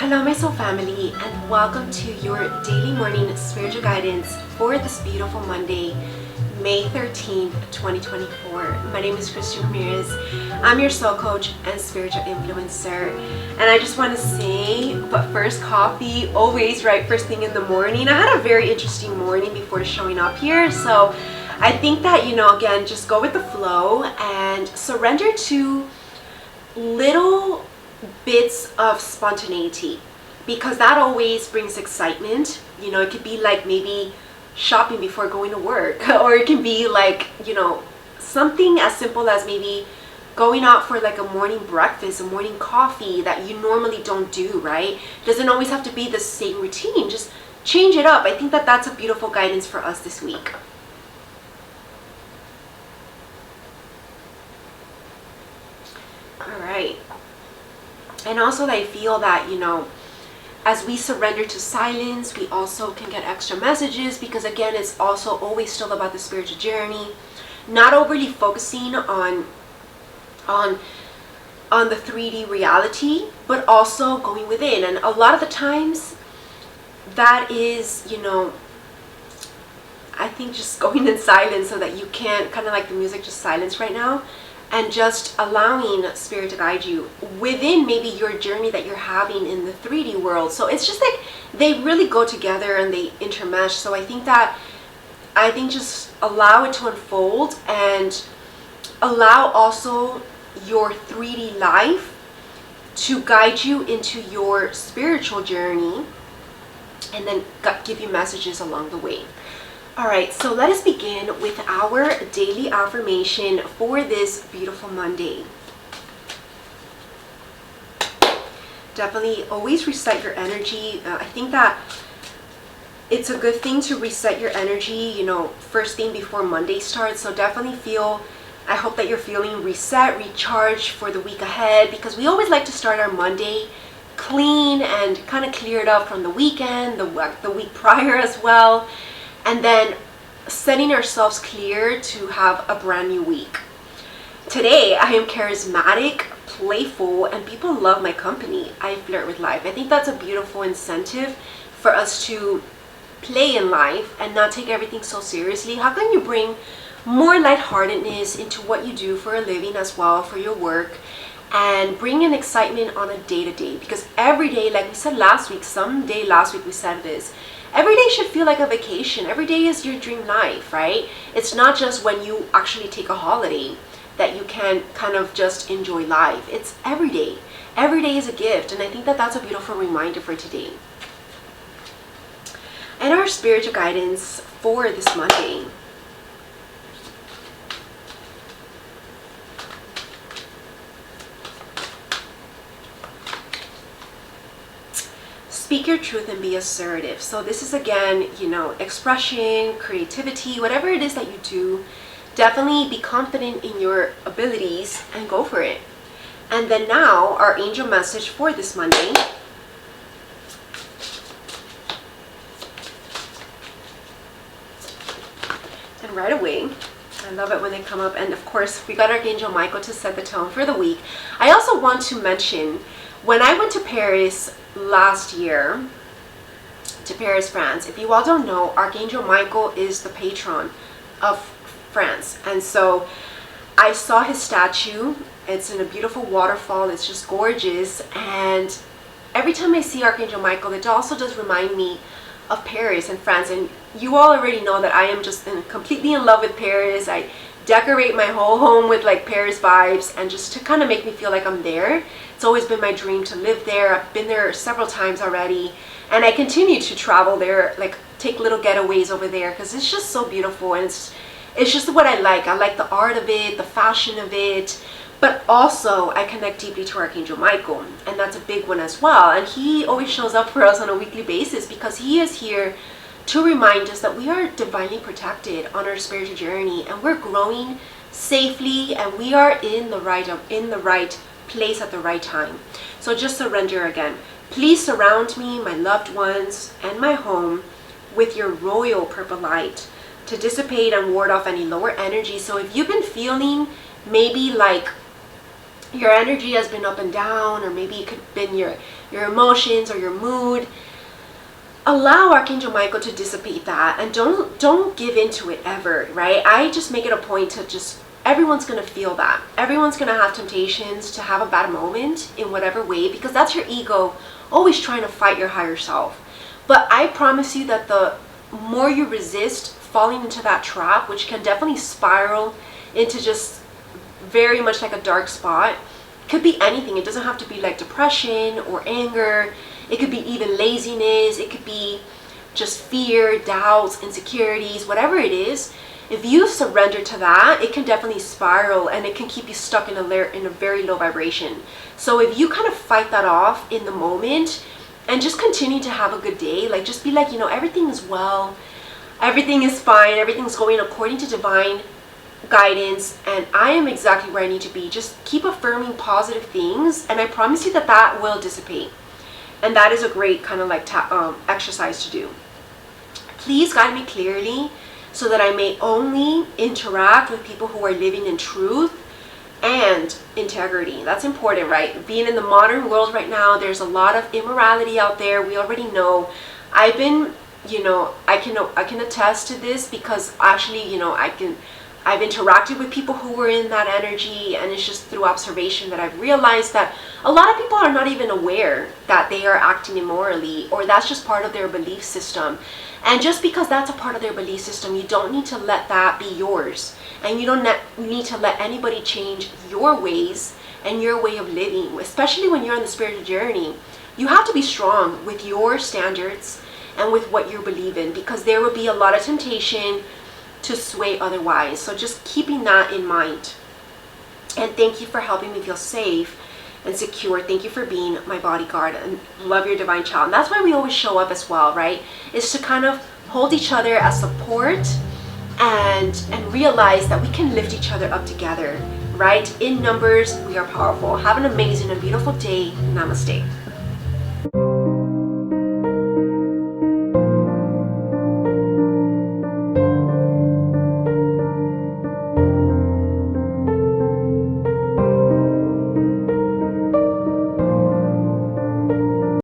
Hello my soul family, and welcome to your daily morning spiritual guidance for this beautiful Monday, May 13th, 2024. My name is Christian Ramirez. I'm your soul coach and spiritual influencer, and I just want to say, but first, coffee always right first thing in the morning. I had a very interesting morning before showing up here, so I think that, again, just go with the flow and surrender to little bits of spontaneity, because that always brings excitement. It could be like maybe shopping before going to work, or it can be like, something as simple as maybe going out for like a morning breakfast, a morning coffee that you normally don't do, right? It doesn't always have to be the same routine. Just change it up. I think that that's a beautiful guidance for us this week. All right. And also I feel that, as we surrender to silence, we also can get extra messages, because again, it's also always still about the spiritual journey, not overly focusing on the 3D reality, but also going within. And a lot of the times that is, I think just going in silence, so that you can't, kind of like the music, just silence right now, and just allowing spirit to guide you within maybe your journey that you're having in the 3D world. So it's just like they really go together and they intermesh. So I think just allow it to unfold, and allow also your 3D life to guide you into your spiritual journey, and then give you messages along the way. All right, so let us begin with our daily affirmation for this beautiful Monday. Definitely always reset your energy. I think that it's a good thing to reset your energy, first thing before Monday starts. So definitely I hope that you're feeling reset, recharged for the week ahead, because we always like to start our Monday clean and kind of cleared up from the weekend, the week prior as well. And then setting ourselves clear to have a brand new week. Today, I am charismatic, playful, and people love my company. I flirt with life. I think that's a beautiful incentive for us to play in life and not take everything so seriously. How can you bring more lightheartedness into what you do for a living as well, for your work, and bring in excitement on a day-to-day? Because every day, like we said last week, we said this, every day should feel like a vacation. Every day is your dream life, right? It's not just when you actually take a holiday that you can kind of just enjoy life. It's every day. Every day is a gift, and I think that that's a beautiful reminder for today. And our spiritual guidance for this Monday. Speak your truth and be assertive. So this is again, expression, creativity, whatever it is that you do, definitely be confident in your abilities and go for it. And then now our angel message for this Monday. And right away, I love it when they come up. And of course, we got Archangel Michael to set the tone for the week. I also want to mention, when I went to Paris last year, to Paris, France, if you all don't know, Archangel Michael is the patron of France. And so I saw his statue. It's in a beautiful waterfall. It's just gorgeous. And every time I see Archangel Michael, it also does remind me of Paris and France. And you all already know that I am just completely in love with Paris. I decorate my whole home with like Paris vibes, and just to kind of make me feel like I'm there. It's always been my dream to live there. I've been there several times already, and I continue to travel there, like take little getaways over there, because it's just so beautiful, and it's just what I like. I like the art of it, the fashion of it, but also I connect deeply to Archangel Michael, and that's a big one as well. And he always shows up for us on a weekly basis, because he is here to remind us that we are divinely protected on our spiritual journey, and we're growing safely, and we are in the right place at the right time. So just surrender again. Please surround me, my loved ones, and my home with your royal purple light to dissipate and ward off any lower energy. So if you've been feeling maybe like your energy has been up and down, or maybe it could have been your emotions or your mood, allow Archangel Michael to dissipate that, and don't give into it ever, right? I just make it a point to just, everyone's going to feel that. Everyone's going to have temptations to have a bad moment in whatever way, because that's your ego always trying to fight your higher self. But I promise you that the more you resist falling into that trap, which can definitely spiral into just very much like a dark spot, could be anything. It doesn't have to be like depression or anger. It could be even laziness. It could be just fear, doubts, insecurities, whatever it is. If you surrender to that, it can definitely spiral, and it can keep you stuck in a very low vibration. So if you kind of fight that off in the moment and just continue to have a good day, like just be like, everything is well, everything is fine, everything's going according to divine guidance, and I am exactly where I need to be. Just keep affirming positive things, and I promise you that that will dissipate. And that is a great kind of like exercise to do. Please guide me clearly so that I may only interact with people who are living in truth and integrity. That's important, right? Being in the modern world right now, there's a lot of immorality out there. We already know. I've been, I can attest to this, because actually, I've interacted with people who were in that energy, and it's just through observation that I've realized that a lot of people are not even aware that they are acting immorally, or that's just part of their belief system. And just because that's a part of their belief system, you don't need to let that be yours. And you don't need to let anybody change your ways and your way of living, especially when you're on the spiritual journey. You have to be strong with your standards and with what you believe in, because there will be a lot of temptation to sway otherwise. So just keeping that in mind. And thank you for helping me feel safe and secure. Thank you for being my bodyguard, and love your divine child. And that's why we always show up as well, right? Is to kind of hold each other as support, and realize that we can lift each other up together, right? In numbers, we are powerful. Have an amazing and beautiful day. Namaste.